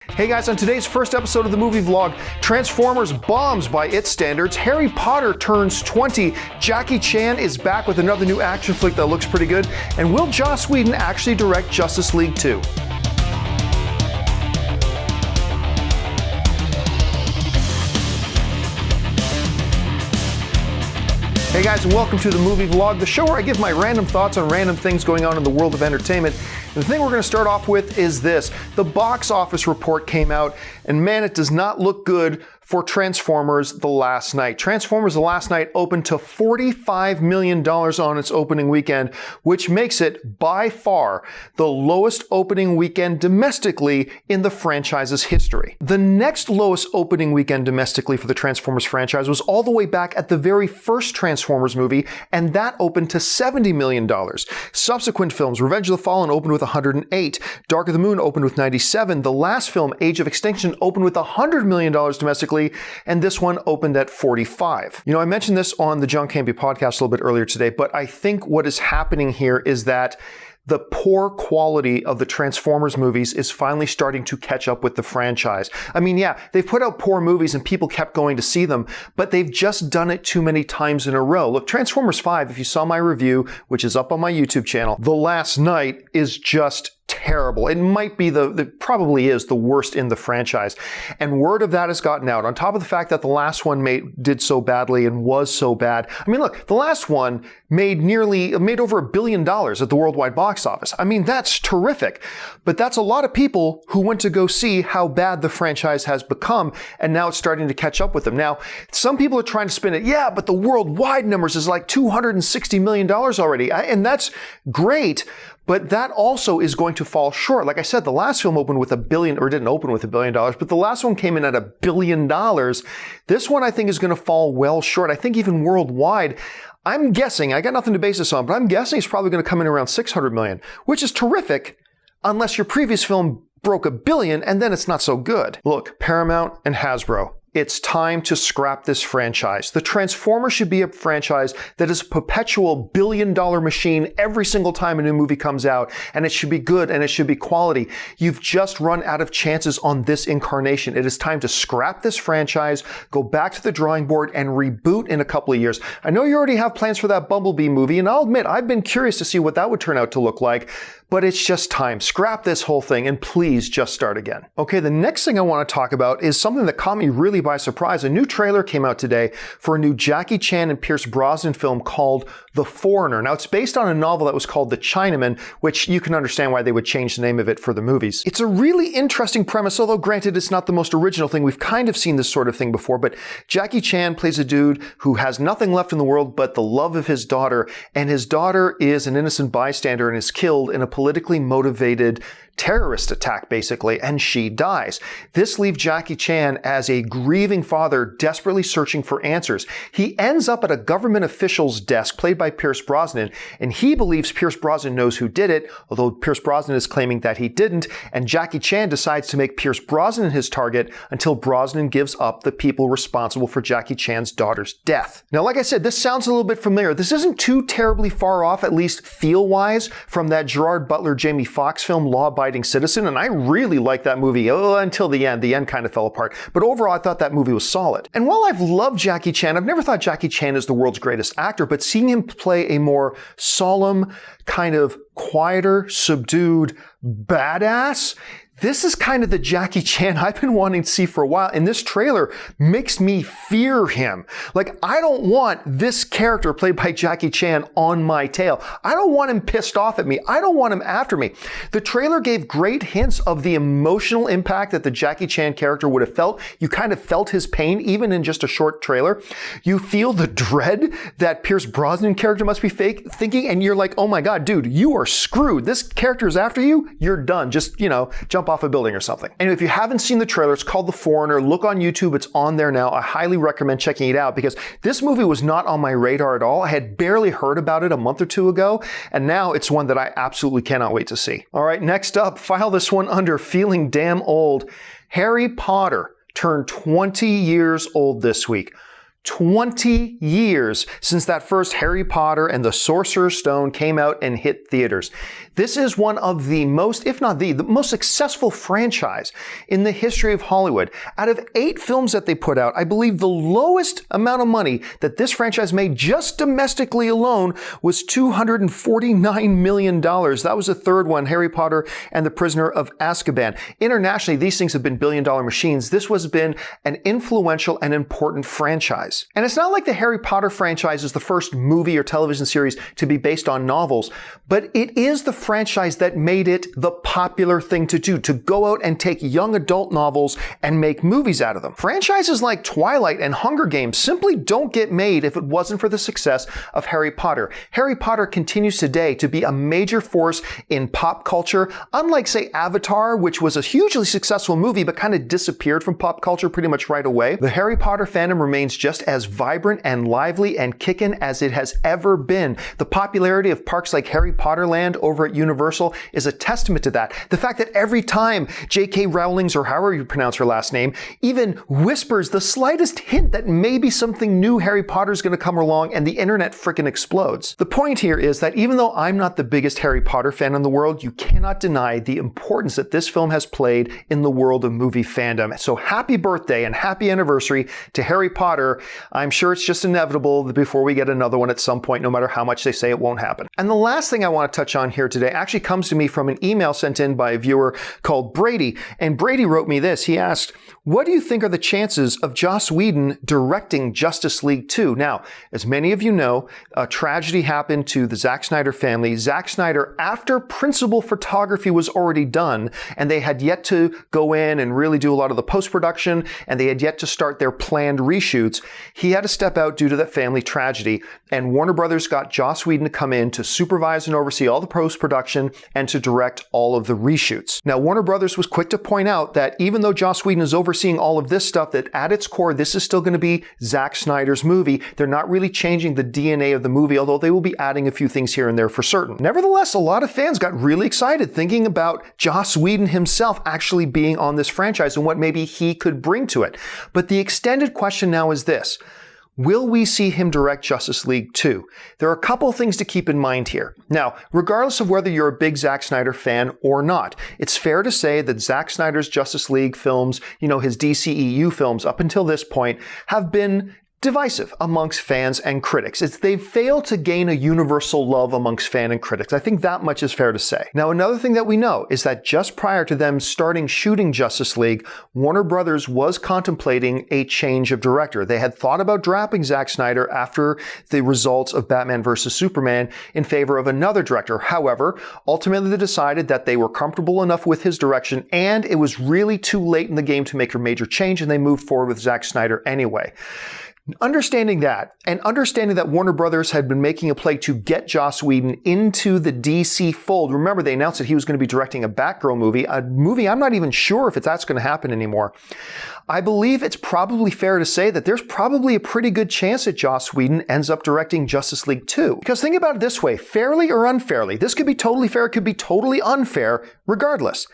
Hey guys, on today's first episode of the movie vlog, Transformers bombs by its standards, Harry Potter turns 20, Jackie Chan is back with another new action flick that looks pretty good, and will Joss Whedon actually direct Justice League 2? Hey guys, and welcome to the movie vlog, the show where I give my random thoughts on random things going on in the world of entertainment. And the thing we're going to start off with is this. The box office report came out, and man, it does not look good for Transformers The Last Night. Transformers The Last Night opened to $45 million on its opening weekend, which makes it by far the lowest opening weekend domestically in the franchise's history. The next lowest opening weekend domestically for the Transformers franchise was all the way back at the very first Transformers movie, and that opened to $70 million. Subsequent films, Revenge of the Fallen opened with 108, Dark of the Moon opened with 97, the last film, Age of Extinction, opened with $100 million domestically, and this one opened at 45. You know, I mentioned this on the Campea podcast a little bit earlier today, but I think what is happening here is that the poor quality of the Transformers movies is finally starting to catch up with the franchise. I mean, yeah, they've put out poor movies and people kept going to see them, but they've just done it too many times in a row. Look, Transformers 5, if you saw my review, which is up on my YouTube channel, The Last Night is just terrible. It might be probably is the worst in the franchise. And word of that has gotten out. On top of the fact that the last one did so badly and was so bad. I mean, look, the last one made over $1 billion at the worldwide box office. I mean, that's terrific. But that's a lot of people who went to go see how bad the franchise has become, and now it's starting to catch up with them. Now, some people are trying to spin it, yeah, but the worldwide numbers is like $260 million already. And that's great. But that also is going to fall short. Like I said, the last film opened with $1 billion, or didn't open with $1 billion, but the last one came in at $1 billion. This one I think is going to fall well short. I think even worldwide, I'm guessing, I got nothing to base this on, but I'm guessing it's probably going to come in around $600 million, which is terrific, unless your previous film broke $1 billion and then it's not so good. Look, Paramount and Hasbro, it's time to scrap this franchise. The Transformers should be a franchise that is a perpetual billion-dollar machine every single time a new movie comes out, and it should be good and it should be quality. You've just run out of chances on this incarnation. It is time to scrap this franchise, go back to the drawing board, and reboot in a couple of years. I know you already have plans for that Bumblebee movie, and I'll admit, I've been curious to see what that would turn out to look like, but it's just time. Scrap this whole thing and please just start again. Okay, the next thing I want to talk about is something that caught me really by surprise. A new trailer came out today for a new Jackie Chan and Pierce Brosnan film called The Foreigner. Now, it's based on a novel that was called The Chinaman, which you can understand why they would change the name of it for the movies. It's a really interesting premise, although granted, it's not the most original thing. We've kind of seen this sort of thing before, but Jackie Chan plays a dude who has nothing left in the world but the love of his daughter, and his daughter is an innocent bystander and is killed in a politically motivated terrorist attack, basically, and she dies. This leaves Jackie Chan as a grieving father desperately searching for answers. He ends up at a government official's desk, played by Pierce Brosnan, and he believes Pierce Brosnan knows who did it, although Pierce Brosnan is claiming that he didn't, and Jackie Chan decides to make Pierce Brosnan his target until Brosnan gives up the people responsible for Jackie Chan's daughter's death. Now, like I said, this sounds a little bit familiar. This isn't too terribly far off, at least feel-wise, from that Gerard Butler, Jamie Foxx film, Law Abiding Citizen, and I really liked that movie until the end. The end kind of fell apart. But overall, I thought that movie was solid. And while I've loved Jackie Chan, I've never thought Jackie Chan is the world's greatest actor, but seeing him play a more solemn, kind of quieter, subdued badass, this is kind of the Jackie Chan I've been wanting to see for a while, and this trailer makes me fear him. Like, I don't want this character played by Jackie Chan on my tail. I don't want him pissed off at me. I don't want him after me. The trailer gave great hints of the emotional impact that the Jackie Chan character would have felt. You kind of felt his pain, even in just a short trailer. You feel the dread that Pierce Brosnan character must be thinking, and you're like, oh my God, dude, you are screwed. This character is after you. You're done. Just, jump off a building or something. And if you haven't seen the trailer, it's called The Foreigner. Look on YouTube. It's on there now. I highly recommend checking it out because this movie was not on my radar at all. I had barely heard about it a month or two ago, and now it's one that I absolutely cannot wait to see. All right, next up, file this one under feeling damn old. Harry Potter turned 20 years old this week. 20 years since that first Harry Potter and the Sorcerer's Stone came out and hit theaters. This is one of the most, if not the most successful franchise in the history of Hollywood. Out of 8 films that they put out, I believe the lowest amount of money that this franchise made just domestically alone was $249 million. That was the third one, Harry Potter and the Prisoner of Azkaban. Internationally, these things have been billion-dollar machines. This has been an influential and important franchise. And it's not like the Harry Potter franchise is the first movie or television series to be based on novels, but it is the franchise that made it the popular thing to do, to go out and take young adult novels and make movies out of them. Franchises like Twilight and Hunger Games simply don't get made if it wasn't for the success of Harry Potter. Harry Potter continues today to be a major force in pop culture, unlike, say, Avatar, which was a hugely successful movie but kind of disappeared from pop culture pretty much right away. The Harry Potter fandom remains just as vibrant and lively and kickin' as it has ever been. The popularity of parks like Harry Potter Land over at Universal is a testament to that. The fact that every time J.K. Rowling's, or however you pronounce her last name, even whispers the slightest hint that maybe something new Harry Potter is going to come along, and the internet frickin' explodes. The point here is that even though I'm not the biggest Harry Potter fan in the world, you cannot deny the importance that this film has played in the world of movie fandom. So happy birthday and happy anniversary to Harry Potter. I'm sure it's just inevitable before we get another one at some point, no matter how much they say it won't happen. And the last thing I want to touch on here today actually comes to me from an email sent in by a viewer called Brady. And Brady wrote me this. He asked, "What do you think are the chances of Joss Whedon directing Justice League 2? Now, as many of you know, a tragedy happened to the Zack Snyder family. Zack Snyder, after principal photography was already done, and they had yet to go in and really do a lot of the post-production, and they had yet to start their planned reshoots, he had to step out due to that family tragedy. And Warner Brothers got Joss Whedon to come in to supervise and oversee all the post-production and to direct all of the reshoots. Now, Warner Brothers was quick to point out that even though Joss Whedon is overseeing all of this stuff, that at its core, this is still going to be Zack Snyder's movie. They're not really changing the DNA of the movie, although they will be adding a few things here and there for certain. Nevertheless, a lot of fans got really excited thinking about Joss Whedon himself actually being on this franchise and what maybe he could bring to it. But the extended question now is this: will we see him direct Justice League 2? There are a couple things to keep in mind here. Now, regardless of whether you're a big Zack Snyder fan or not, it's fair to say that Zack Snyder's Justice League films, his DCEU films up until this point, have been divisive amongst fans and critics. They've failed to gain a universal love amongst fans and critics. I think that much is fair to say. Now, another thing that we know is that just prior to them starting shooting Justice League, Warner Brothers was contemplating a change of director. They had thought about dropping Zack Snyder after the results of Batman vs. Superman in favor of another director. However, ultimately they decided that they were comfortable enough with his direction, and it was really too late in the game to make a major change, and they moved forward with Zack Snyder anyway. Understanding that, and understanding that Warner Brothers had been making a play to get Joss Whedon into the DC fold. Remember, they announced that he was going to be directing a Batgirl movie, I'm not even sure if that's going to happen anymore. I believe it's probably fair to say that there's probably a pretty good chance that Joss Whedon ends up directing Justice League 2. Because think about it this way, fairly or unfairly, this could be totally fair, it could be totally unfair, regardless.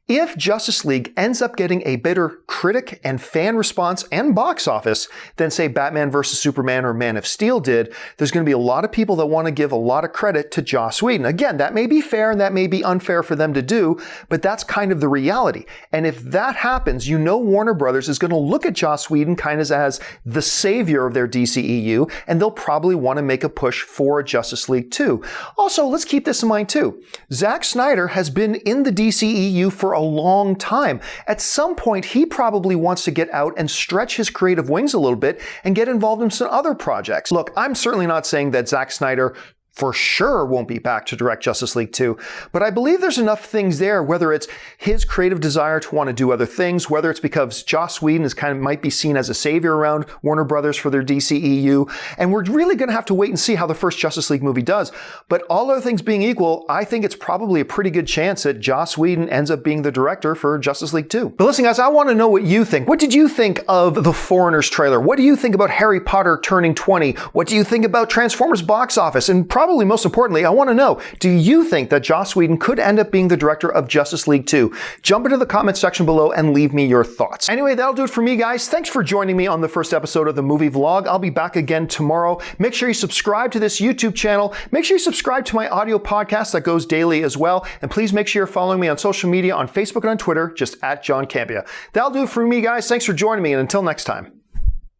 If Justice League ends up getting a better critic and fan response and box office than, say, Batman vs. Superman or Man of Steel did, there's going to be a lot of people that want to give a lot of credit to Joss Whedon. Again, that may be fair and that may be unfair for them to do, but that's kind of the reality. And if that happens, Warner Brothers is going to look at Joss Whedon kind of as the savior of their DCEU, and they'll probably want to make a push for Justice League 2. Also, let's keep this in mind too. Zack Snyder has been in the DCEU for a long time. At some point, he probably wants to get out and stretch his creative wings a little bit and get involved in some other projects. Look, I'm certainly not saying that Zack Snyder for sure won't be back to direct Justice League 2. But I believe there's enough things there, whether it's his creative desire to want to do other things, whether it's because Joss Whedon might be seen as a savior around Warner Brothers for their DCEU. And we're really going to have to wait and see how the first Justice League movie does. But all other things being equal, I think it's probably a pretty good chance that Joss Whedon ends up being the director for Justice League 2. But listen, guys, I want to know what you think. What did you think of The Foreigners trailer? What do you think about Harry Potter turning 20? What do you think about Transformers box office? And probably probably most importantly, I want to know, do you think that Joss Whedon could end up being the director of Justice League 2? Jump into the comment section below and leave me your thoughts. Anyway, that'll do it for me, guys. Thanks for joining me on the first episode of the movie vlog. I'll be back again tomorrow. Make sure you subscribe to this YouTube channel. Make sure you subscribe to my audio podcast that goes daily as well. And please make sure you're following me on social media, on Facebook and on Twitter, just at John Campea. That'll do it for me, guys. Thanks for joining me, and until next time,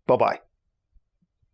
bye-bye.